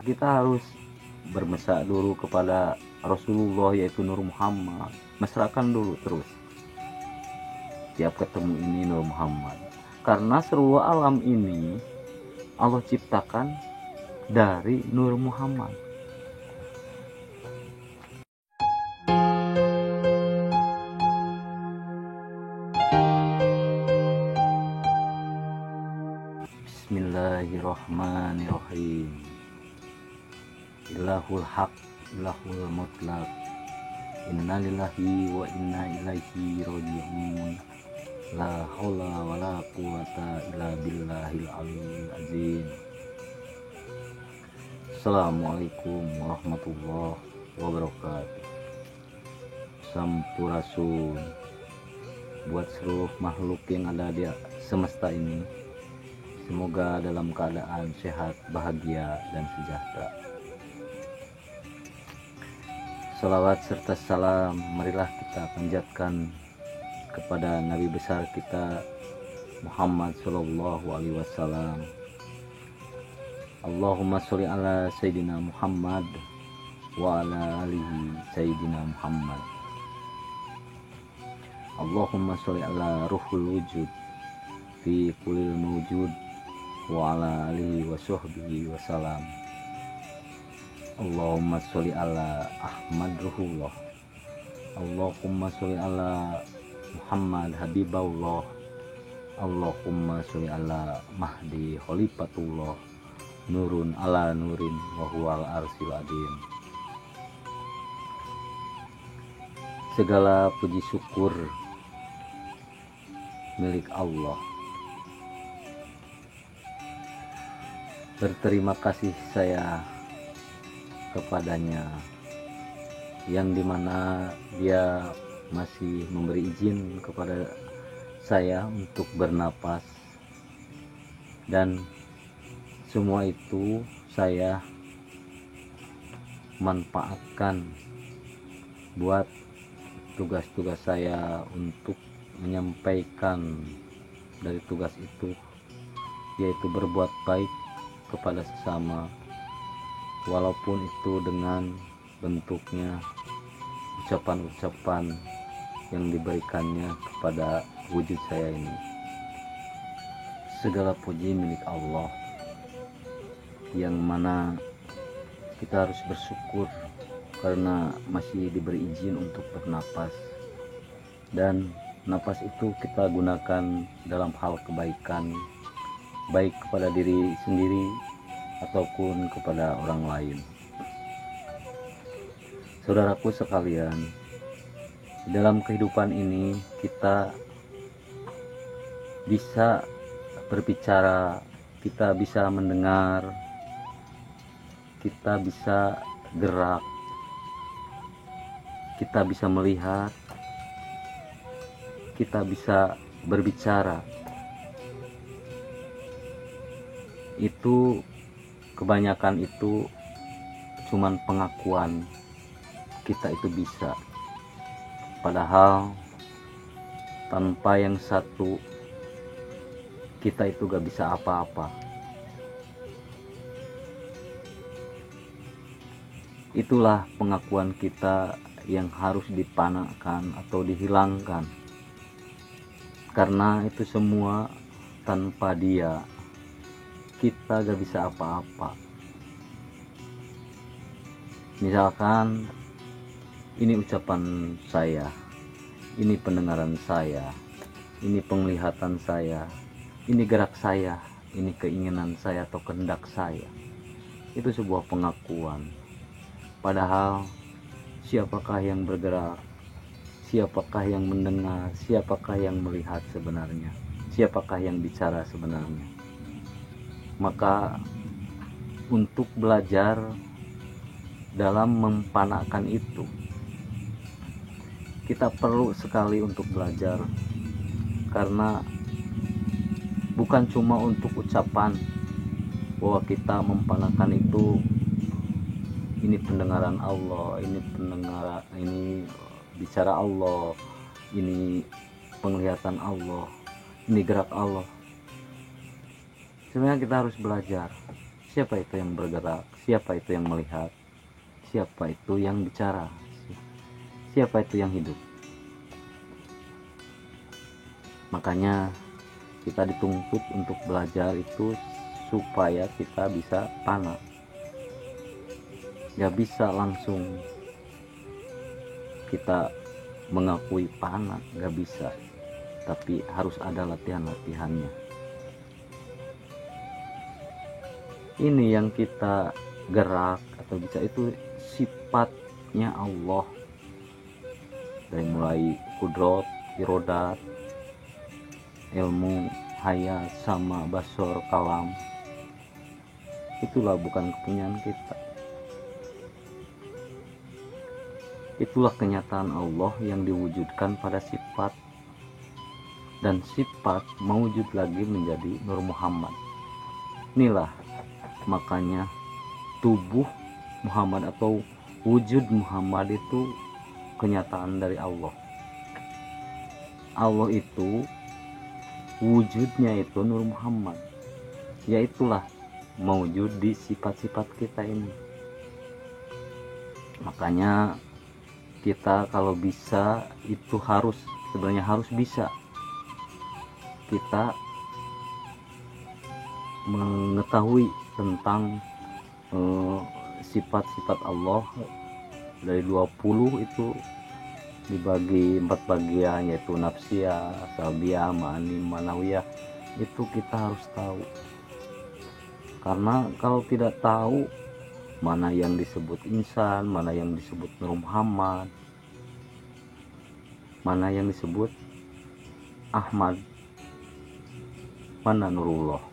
kita harus bermesra dulu kepada Rasulullah, yaitu Nur Muhammad. Mesrakan dulu terus tiap ketemu ini Nur Muhammad, karena seluruh alam ini Allah ciptakan dari Nur Muhammad. Bismillahirrahmanirrahim. Ilahul haq, ilahul mutlaq, inna lillahi wa inna ilaihi raji'un. La haula wa la quwata illa billahil aliyyil azim. Assalamualaikum warahmatullahi wabarakatuh. Sampurasun buat seluruh makhluk yang ada di semesta ini. Semoga dalam keadaan sehat, bahagia, dan sejahtera. Salawat serta salam marilah kita panjatkan kepada Nabi besar kita Muhammad Sallallahu Alaihi Wasallam. Allahumma sholli ala Sayyidina Muhammad wa ala alihi Sayyidina Muhammad. Allahumma sholli ala ruhul wujud fi kulil mawjud wa ala alihi wa sahbihi wa salam. Allahumma sholli ala Ahmad Ruhullah. Allahumma sholli ala Muhammad Habibullah. Allahumma sholli ala Mahdi Khalifatullah. Nurun ala nurin wa huwal arsil adim. Segala puji syukur milik Allah. Berterima kasih saya kepadanya, yang dimana dia masih memberi izin kepada saya untuk bernapas, dan semua itu saya manfaatkan buat tugas-tugas saya untuk menyampaikan dari tugas itu, yaitu berbuat baik kepada sesama, walaupun itu dengan bentuknya ucapan-ucapan yang diberikannya kepada wujud saya ini. Segala puji milik Allah, yang mana kita harus bersyukur karena masih diberi izin untuk bernapas, dan napas itu kita gunakan dalam hal kebaikan, baik kepada diri sendiri ataupun kepada orang lain. Saudaraku sekalian, dalam kehidupan ini kita bisa berbicara, kita bisa mendengar, kita bisa gerak, kita bisa melihat, kita bisa berbicara. Itu kebanyakan itu cuman pengakuan kita itu bisa, padahal tanpa yang satu kita itu gak bisa apa-apa. Itulah pengakuan kita yang harus dipanahkan atau dihilangkan, karena itu semua tanpa dia kita gak bisa apa-apa. Misalkan ini ucapan saya, ini pendengaran saya, ini penglihatan saya, ini gerak saya, ini keinginan saya atau kehendak saya. Itu sebuah pengakuan. Padahal siapakah yang bergerak, siapakah yang mendengar, siapakah yang melihat sebenarnya, siapakah yang bicara sebenarnya. Maka untuk belajar dalam mempanahkan itu, kita perlu sekali untuk belajar, karena bukan cuma untuk ucapan bahwa kita mempanahkan itu, ini pendengaran Allah, ini bicara Allah, ini penglihatan Allah, ini gerak Allah. Sebenarnya kita harus belajar Siapa itu yang bergerak? Siapa itu yang melihat? Siapa itu yang bicara? Siapa itu yang hidup? Makanya kita dituntut untuk belajar itu supaya kita bisa fana. Gak bisa langsung kita mengakui fana, gak bisa. Tapi harus ada latihan-latihannya. Ini yang kita gerak atau bisa itu sifatnya Allah. Dari mulai kudrot, irodat, ilmu, hayat, sama, basor, kalam. Itulah bukan kepunyaan kita. Itulah kenyataan Allah yang diwujudkan pada sifat. Dan sifat mewujud lagi menjadi Nur Muhammad. Inilah makanya tubuh Muhammad atau wujud Muhammad itu kenyataan dari Allah. Allah itu wujudnya itu Nur Muhammad, yaitulah mewujud di sifat-sifat kita ini. Makanya kita kalau bisa itu sebenarnya harus bisa kita mengetahui tentang sifat-sifat Allah. Dari 20 itu dibagi 4 bagian, yaitu nafsiyah, salbiyah, ma'ani, manawiyah. Itu kita harus tahu, karena kalau tidak tahu mana yang disebut insan, mana yang disebut Nur Muhammad, mana yang disebut Ahmad, mana Nurullah,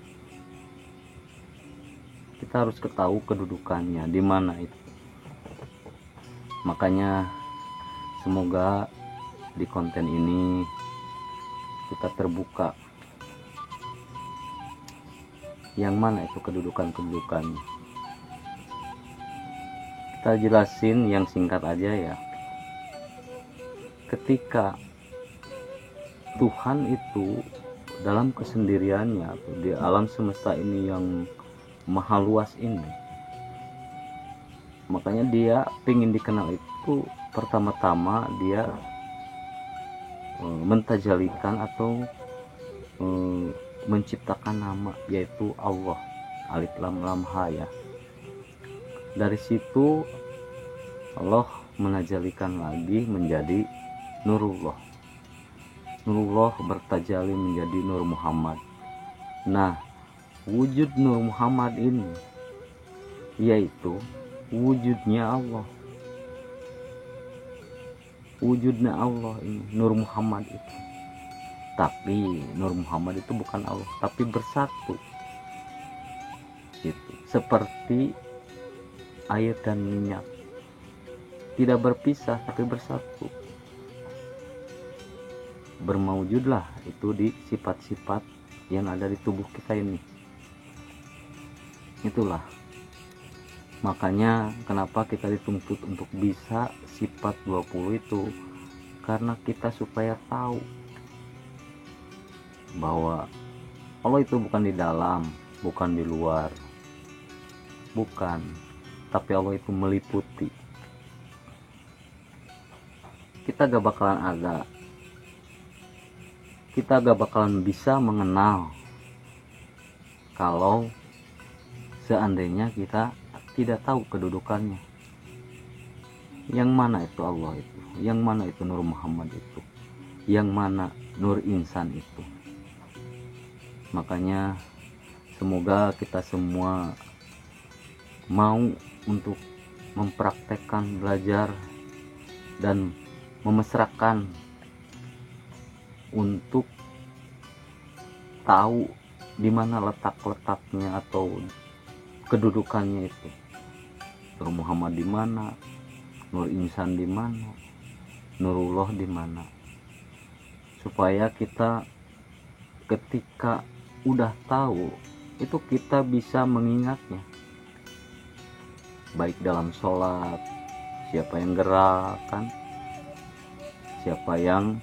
kita harus ketahui kedudukannya di mana itu. Makanya semoga di konten ini kita terbuka yang mana itu kedudukannya. Kita jelasin yang singkat aja ya. Ketika Tuhan itu dalam kesendiriannya atau di alam semesta ini yang maha luas ini, makanya dia ingin dikenal itu pertama-tama dia mentajalikan atau menciptakan nama, yaitu Allah, alif lam lam ha ya. Dari situ Allah menajalikan lagi menjadi Nurullah. Nurullah bertajali menjadi Nur Muhammad. Nah, wujud Nur Muhammad ini yaitu wujudnya Allah. Wujudnya Allah ini Nur Muhammad itu. Tapi Nur Muhammad itu bukan Allah, tapi bersatu. Gitu. Seperti air dan minyak. Tidak berpisah tapi bersatu. Bermaujudlah itu di sifat-sifat yang ada di tubuh kita ini. Itulah makanya kenapa kita dituntut untuk bisa sifat 20 itu, karena kita supaya tahu bahwa Allah itu bukan di dalam, bukan di luar, bukan, tapi Allah itu meliputi. Kita gak bakalan bisa mengenal kalau seandainya kita tidak tahu kedudukannya. Yang mana itu Allah itu? Yang mana itu Nur Muhammad itu? Yang mana Nur Insan itu? Makanya semoga kita semua mau untuk mempraktekkan, belajar, dan memesrakan untuk tahu di mana letaknya atau kedudukannya itu. Nur Muhammad di mana, Nur Insan di mana, Nurullah di mana. Supaya kita ketika udah tahu itu kita bisa mengingatnya. Baik dalam sholat, siapa yang gerak kan, siapa yang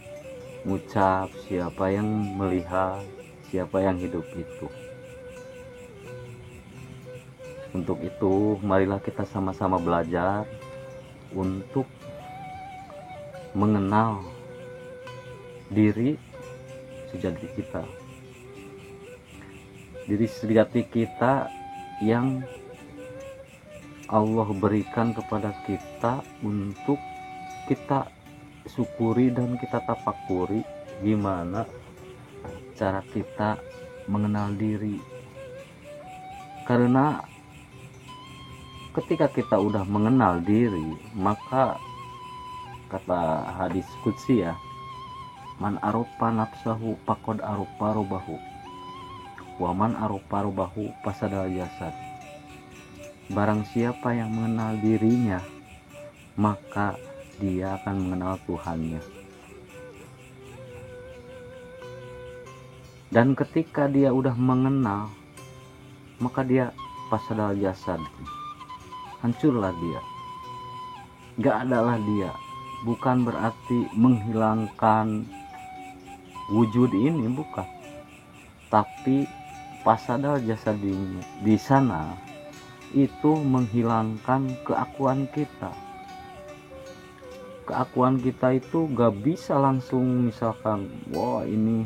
ngucap, siapa yang melihat, siapa yang hidup itu. Untuk itu marilah kita sama-sama belajar untuk mengenal diri sejati kita, diri sejati kita yang Allah berikan kepada kita untuk kita syukuri dan kita tafakuri gimana cara kita mengenal diri. Karena ketika kita udah mengenal diri, maka kata hadis qudsi ya, man aropa nafsahu faqad aropa robahu wa man aropa robahu fasadal jasad. Barang siapa yang mengenal dirinya, maka dia akan mengenal Tuhannya. Dan ketika dia udah mengenal, maka dia fasadal jasad, hancurlah dia, gak adalah dia. Bukan berarti menghilangkan wujud ini, bukan, tapi fasadal jasad di sana itu menghilangkan keakuan kita. Keakuan kita itu gak bisa langsung misalkan wah ini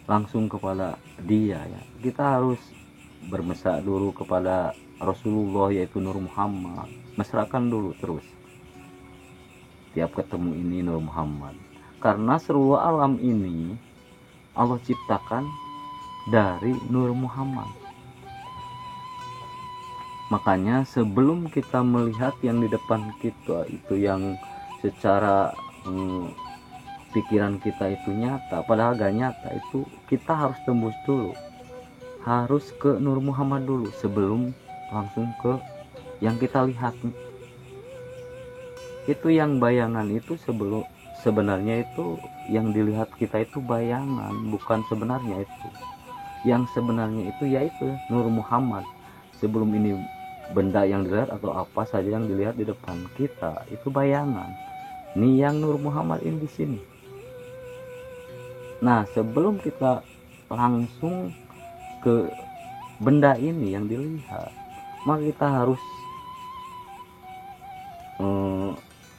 langsung kepada dia ya. Kita harus bermesra dulu kepada Rasulullah, yaitu Nur Muhammad. Mesrakan dulu terus, tiap ketemu ini Nur Muhammad. Karena seluruh alam ini Allah ciptakan dari Nur Muhammad. Makanya sebelum kita melihat yang di depan kita itu yang secara pikiran kita itu nyata, padahal gak nyata, itu kita harus tembus dulu, harus ke Nur Muhammad dulu sebelum langsung ke yang kita lihat. Itu yang bayangan itu sebenarnya itu yang dilihat kita itu bayangan, bukan sebenarnya itu. Yang sebenarnya itu yaitu Nur Muhammad. Sebelum ini benda yang dilihat atau apa saja yang dilihat di depan kita itu bayangan. Ini yang Nur Muhammad ini di sini. Nah, sebelum kita langsung ke benda ini yang dilihat, maka kita harus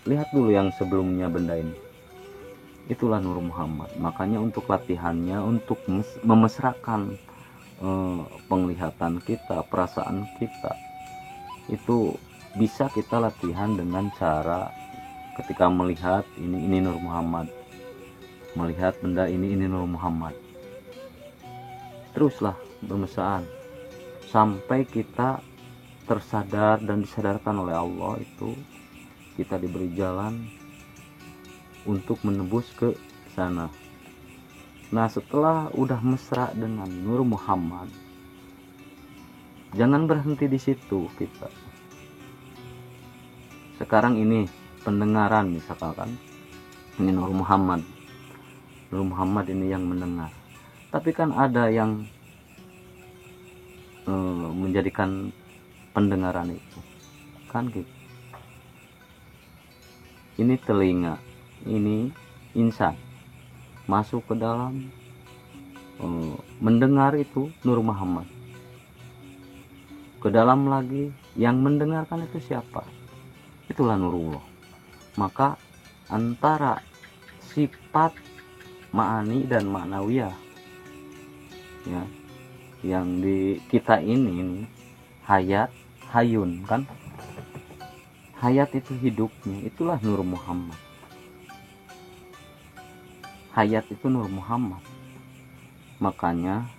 lihat dulu yang sebelumnya benda ini. Itulah Nur Muhammad. Makanya untuk latihannya, untuk memesrakan penglihatan kita, perasaan kita, itu bisa kita latihan dengan cara ketika melihat ini Nur Muhammad, melihat benda ini Nur Muhammad. Teruslah bermesraan sampai kita tersadar dan disadarkan oleh Allah, itu kita diberi jalan untuk menembus ke sana. Nah, setelah udah mesra dengan Nur Muhammad, jangan berhenti di situ kita. Sekarang ini pendengaran misalkan, ini Nur Muhammad. Nur Muhammad ini yang mendengar. Tapi kan ada yang menjadikan pendengaran itu kan gitu. Ini telinga, ini insan masuk ke dalam mendengar, itu Nur Muhammad. Ke dalam lagi yang mendengarkan itu siapa? Itulah Nurullah. Maka antara sifat ma'ani dan ma'nawiyah ya, yang di kita ini hayat, hayun kan, hayat itu hidupnya, itulah Nur Muhammad. Hayat itu Nur Muhammad. Makanya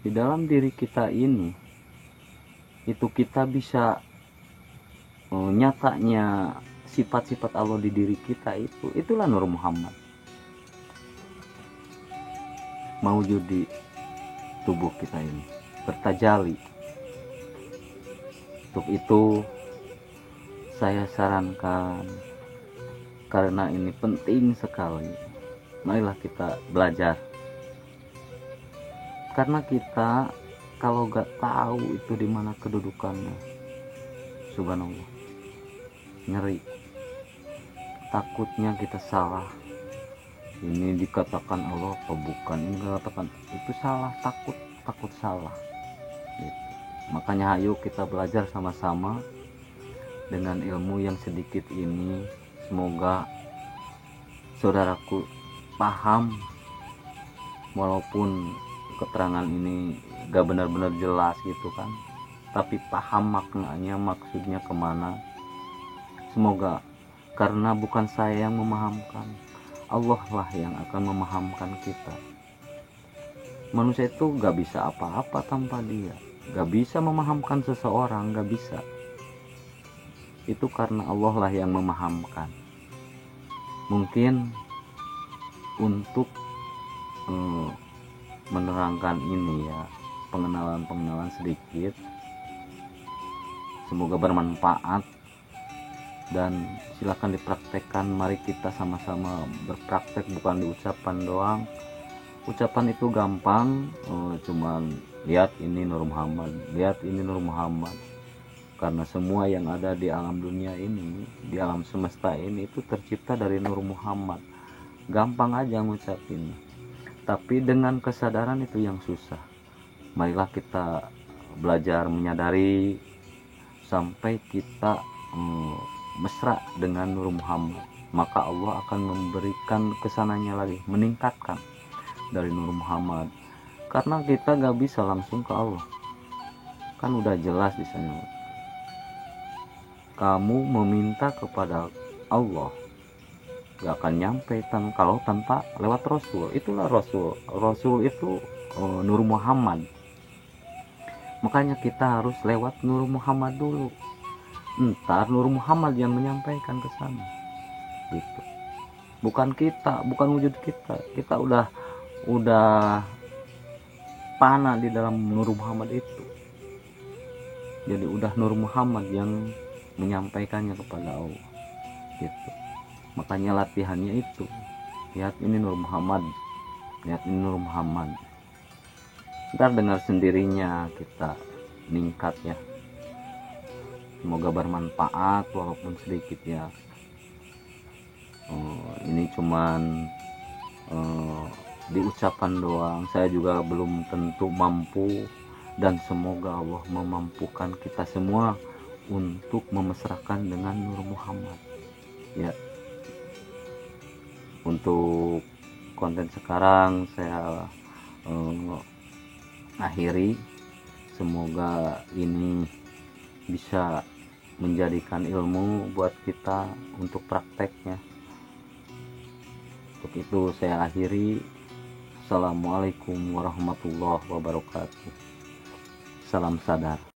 di dalam diri kita ini itu kita bisa nyatanya sifat-sifat Allah di diri kita, itulah Nur Muhammad mawujud di tubuh kita ini, bertajali. Untuk itu saya sarankan, karena ini penting sekali, marilah kita belajar. Karena kita kalau gak tahu itu di mana kedudukannya, subhanallah, ngeri, takutnya kita salah. Ini dikatakan Allah apa bukan, ini dikatakan itu salah, takut salah gitu. Makanya ayo kita belajar sama-sama dengan ilmu yang sedikit ini. Semoga saudaraku paham, walaupun keterangan ini gak benar-benar jelas gitu kan, tapi paham maknanya, maksudnya kemana. Semoga, karena bukan saya yang memahamkan, Allah lah yang akan memahamkan kita. Manusia itu gak bisa apa-apa tanpa dia, gak bisa memahamkan seseorang, gak bisa. Itu karena Allah lah yang memahamkan. Mungkin untuk menerangkan ini ya, pengenalan sedikit, semoga bermanfaat dan silakan dipraktekkan. Mari kita sama-sama berpraktek, bukan diucapan doang. Ucapan itu gampang, cuman lihat ini Nur Muhammad, lihat ini Nur Muhammad. Karena semua yang ada di alam dunia ini, di alam semesta ini, itu tercipta dari Nur Muhammad. Gampang aja ngucapin, tapi dengan kesadaran itu yang susah. Marilah kita belajar menyadari sampai kita mesra dengan Nur Muhammad, maka Allah akan memberikan kesananya lagi, meningkatkan dari Nur Muhammad. Karena kita gak bisa langsung ke Allah, kan udah jelas di sana. Kamu meminta kepada Allah gak akan nyampe kalau tanpa lewat Rasul. Itulah Rasul itu Nur Muhammad. Makanya kita harus lewat Nur Muhammad dulu, ntar Nur Muhammad yang menyampaikan ke sana gitu. Bukan kita, bukan wujud kita. Kita udah fana di dalam Nur Muhammad itu. Jadi udah Nur Muhammad yang menyampaikannya kepada Allah gitu. Makanya latihannya itu, lihat ini Nur Muhammad, lihat ini Nur Muhammad. Ntar dengar sendirinya kita meningkat ya. Semoga bermanfaat walaupun sedikit ya. Ini cuman di ucapan doang, saya juga belum tentu mampu, dan semoga Allah memampukan kita semua untuk memesrakan dengan Nur Muhammad ya. Untuk konten sekarang saya akhiri. Semoga ini bisa menjadikan ilmu buat kita untuk prakteknya. Untuk itu saya akhiri. Assalamualaikum warahmatullahi wabarakatuh. Salam sadar.